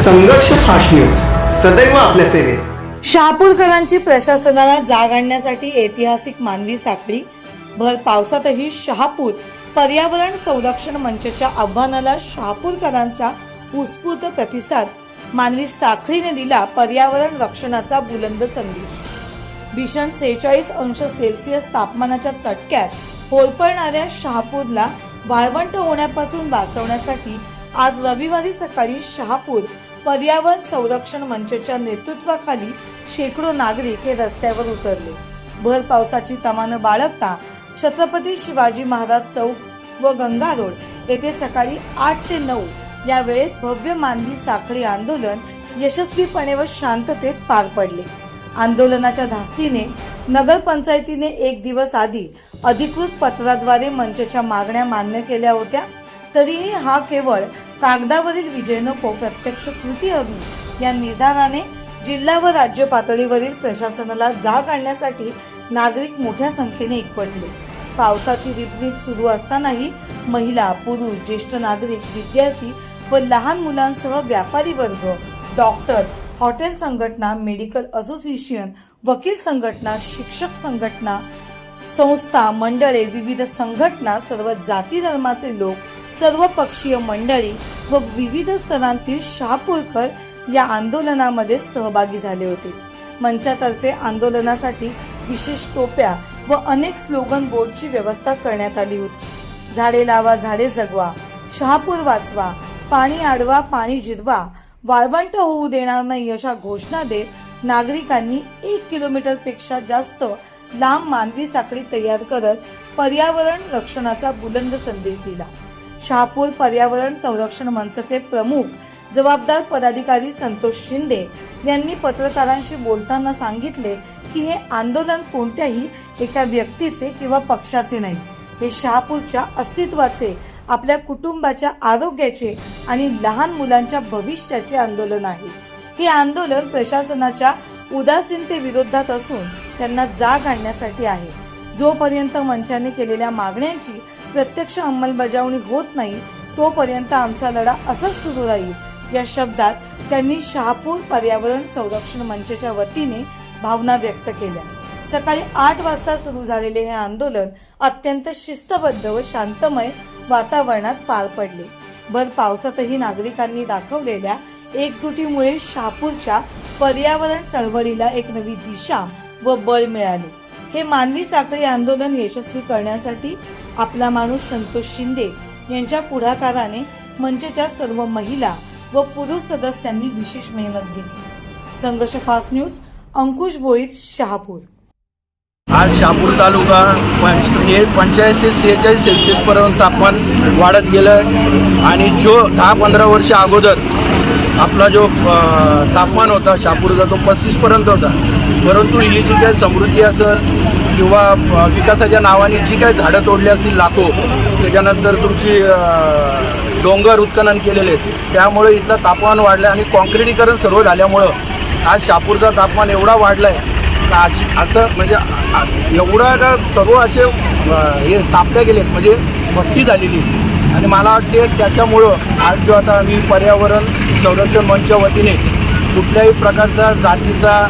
संघर्ष fast news सदैव आपल्या सेवेत. शहापूरकरांची प्रशासनाला जाग आणण्यासाठी ऐतिहासिक मानवी साखळी. भर पावसातही शहापूर पर्यावरण संरक्षण मंचच्या आव्हानाला शहापूरकरांचा उत्स्फूर्त प्रतिसाद. मानवी साखळीने दिला पर्यावरण रक्षणाचा बुलंद संदेश. भीषण 46°C तापमानाच्या चटक्यात होरपळणाऱ्या शहापूरला वाळवंट होण्यापासून वाचवण्यासाठी आज रविवारी सकाळी शहापूर पर्यावरण संरक्षण मंचच्या नेतृत्वाखाली शेकडो नागरिक हे रस्त्यावर उतरले. भर पावसाची तमानं बाळगता छत्रपती शिवाजी महाराज चौक व गंगा रोड येथे सकाळी 8 ते 9 या वेळेत भव्य मानवी साखळी आंदोलन यशस्वीपणे व शांततेत पार पडले. आंदोलनाच्या धास्तीने नगरपंचायतीने एक दिवस आधी अधिकृत पत्राद्वारे मंचच्या मागण्या मान्य केल्या होत्या. तरीही हा केवळ कागदावरील विजय नको, प्रत्यक्ष कृती हवी या निर्धाराने जिल्हा व राज्य पातळीवरील प्रशासनाला जाग आणण्यासाठी नागरिक मोठ्या संख्येने एकवटले. पावसाची रिपरिप सुरू असतानाही महिला, पुरुष, ज्येष्ठ नागरिक, विद्यार्थी व लहान मुलांसह व्यापारी वर्ग, डॉक्टर, हॉटेल संघटना, मेडिकल असोसिएशन, वकील संघटना, शिक्षक संघटना, संस्था, मंडळे, विविध संघटना, सर्व जाती धर्माचे लोक, सर्व पक्षीय मंडळी व विविध स्तरांतील शहापूरकर या आंदोलनामध्ये सहभागी झाले होते. मंचातर्फे आंदोलनासाठी विशेष टोप्या व अनेक स्लोगन बोर्डची व्यवस्था करण्यात आली होती. झाडे लावा, झाडे जगवा, शहापूर वाचवा, पाणी अडवा, पाणी जिरवा, वाळवंट होऊ देणार नाही अशा घोषणा देत नागरिकांनी 1 किलोमीटरपेक्षा जास्त लांब मानवी साखळी तयार करत पर्यावरण रक्षणाचा बुलंद संदेश दिला. शहापूर पर्यावरण संरक्षण मंचचे प्रमुख जबाबदार पदाधिकारी संतोष शिंदे यांनी पत्रकारांशी बोलताना सांगितले की हे आंदोलन कोणत्याही एका व्यक्तीचे किंवा पक्षाचे नाही. हे शहापूरच्या अस्तित्वाचे, आपल्या कुटुंबाच्या आरोग्याचे आणि लहान मुलांच्या भविष्याचे आंदोलन आहे. हे आंदोलन प्रशासनाच्या उदासीनतेविरोधात असून त्यांना जाग आणण्यासाठी आहे. जोपर्यंत मंचाने केलेल्या मागण्यांची प्रत्यक्ष अंमलबजावणी होत नाही तोपर्यंत आमचा लढा असाच सुरू राहील या शब्दात त्यांनी शहापूर पर्यावरण संरक्षण मंचच्या वतीने भावना व्यक्त केल्या. सकाळी 8 वाजता सुरू झालेले हे आंदोलन अत्यंत शिस्तबद्ध व शांतमय वातावरणात पार पडले. भर पावसातही नागरिकांनी दाखवलेल्या एकजुटीमुळे शहापूरच्या पर्यावरण चळवळीला एक नवी दिशा व बळ मिळाले. हे मानवी साखळी आंदोलन यशस्वी करण्यासाठी आपला माणूस संतोष शिंदे यांच्या पुढाकाराने मंचच्या सर्व महिला व पुरुष सदस्यांनी विशेष मेहनत घेतली. संघर्ष फास्ट न्यूज, अंकुश भोईर, शहापूर. आज शहापूर तालुका 45 ते 46°C पर्यंत तापमान वाढत गेलं आणि जो 10-15 वर्ष अगोदर आपला जो तापमान होता शहापूरचा तो 35 पर्यंत होता. परंतु ही जी काही समृद्धी असेल किंवा विकासाच्या नावाने जी काही झाडं तोडली असतील लाखो, त्याच्यानंतर तुमची डोंगर उत्खनन केलेले आहेत, त्यामुळे इथलं तापमान वाढलं आणि कॉन्क्रिटीकरण सर्व झाल्यामुळं आज शहापूरचा तापमान एवढा वाढला आहे का असं म्हणजे एवढा का सर्व असे हे तापले गेले म्हणजे भट्टी झालेली. आणि मला वाटते त्याच्यामुळं आज जो आता आम्ही पर्यावरण संरक्षण मंचच्या वतीने कुठल्याही प्रकारचा जातीचा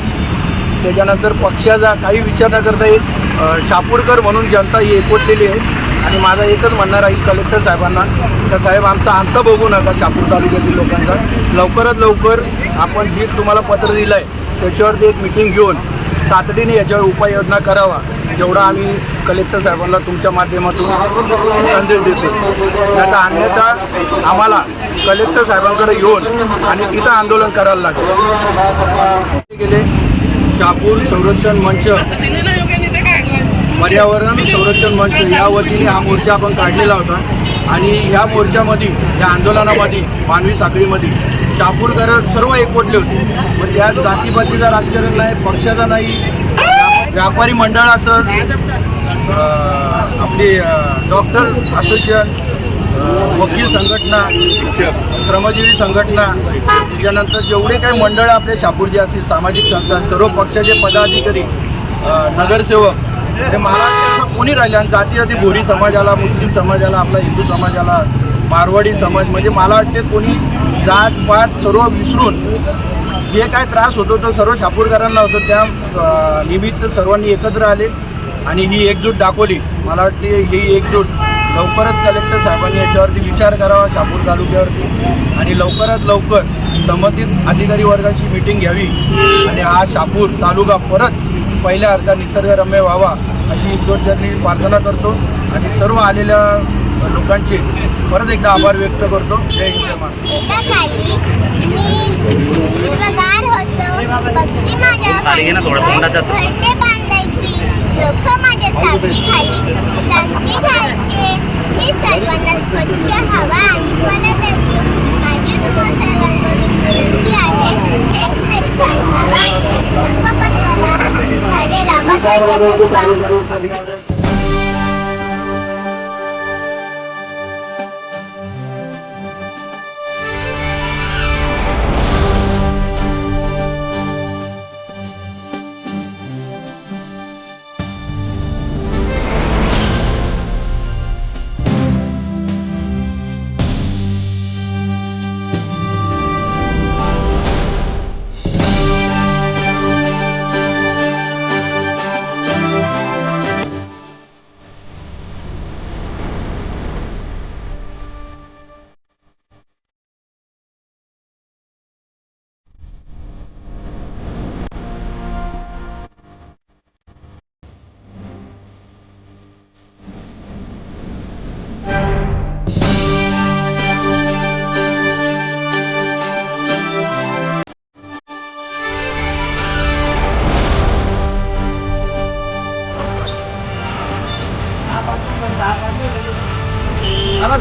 त्याच्यानंतर पक्षाचा काही विचार न करता येईल शहापूरकर म्हणून जनता ही एकवटलेली आहे. आणि माझा एकच म्हणणं राहील कलेक्टर साहेबांना तर साहेब आमचा अंत बघू नका शहापूर तालुक्यातील लोकांचा. लवकरात लवकर आपण जे तुम्हाला पत्र दिलं आहे त्याच्यावरती एक मिटिंग घेऊन तातडीने याच्यावर उपाययोजना करावा जेवढा आम्ही कलेक्टर साहेबांना तुमच्या माध्यमातून संदेश देतो. आता अन्यथा आम्हाला कलेक्टर साहेबांकडे येऊन आणि तिथं आंदोलन करायला लागेल. गेले शहापूर संरक्षण मंच, पर्यावरण संरक्षण मंच या वतीने हा मोर्चा आपण काढलेला होता. आणि या मोर्चामध्ये, या आंदोलनामध्ये, मानवी साखळीमध्ये शहापूरकर सर्व एकवटले होते. पण त्या जातीपातीचा राजकारण नाही, पक्षाचा नाही, व्यापारी मंडळ असं, आपली डॉक्टर असोसिएशन, वकील संघटना, श्रमजीवी संघटना, त्यानंतर जेवढे काही मंडळ आपले शहापूरचे असतील, सामाजिक संस्था, सर्व पक्षाचे पदाधिकारी, नगरसेवक, हे महाराष्ट्राचा कोणी राहिले आणि जाती भोरी समाजाला, मुस्लिम समाजाला, आपला हिंदू समाजाला, मारवाडी समाज म्हणजे मला वाटते कोणी जात पात सर्व विसरून जे काय त्रास होतो तो सर्व शहापूरकरांना होतो, त्या निमित्त सर्वांनी एकत्र आले आणि ही एकजूट दाखवली. मला वाटते ही एकजूट लवकरच कलेक्टर साहेबांनी याच्यावरती विचार करावा शहापूर तालुक्यावरती आणि लवकरात लवकर संबंधित अधिकारी वर्गाची मीटिंग घ्यावी आणि हा शहापूर तालुका परत पहिल्या अर्धा निसर्गरम्य व्हावा अशी ईश्वरचरणी प्रार्थना करतो आणि सर्व आलेल्या लोकांचे परत एकदा आभार व्यक्त करतो. जय हिंद जय महाराष्ट्र. एकाकाळी मी हिरवगार होतो, पक्षी माझ्या घरटे बांधायची, लोक माझ्या सावलीखाली शांती घ्यायचे. मी सर्वांना स्वच्छ हवा आणि फळं द्यायचो. माझी तुम्हा सर्वांकडून विनंती आहे, एक तरी झाड लावा. झाडे लावा.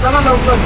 चला लवकर.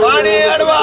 पाणी अडवा.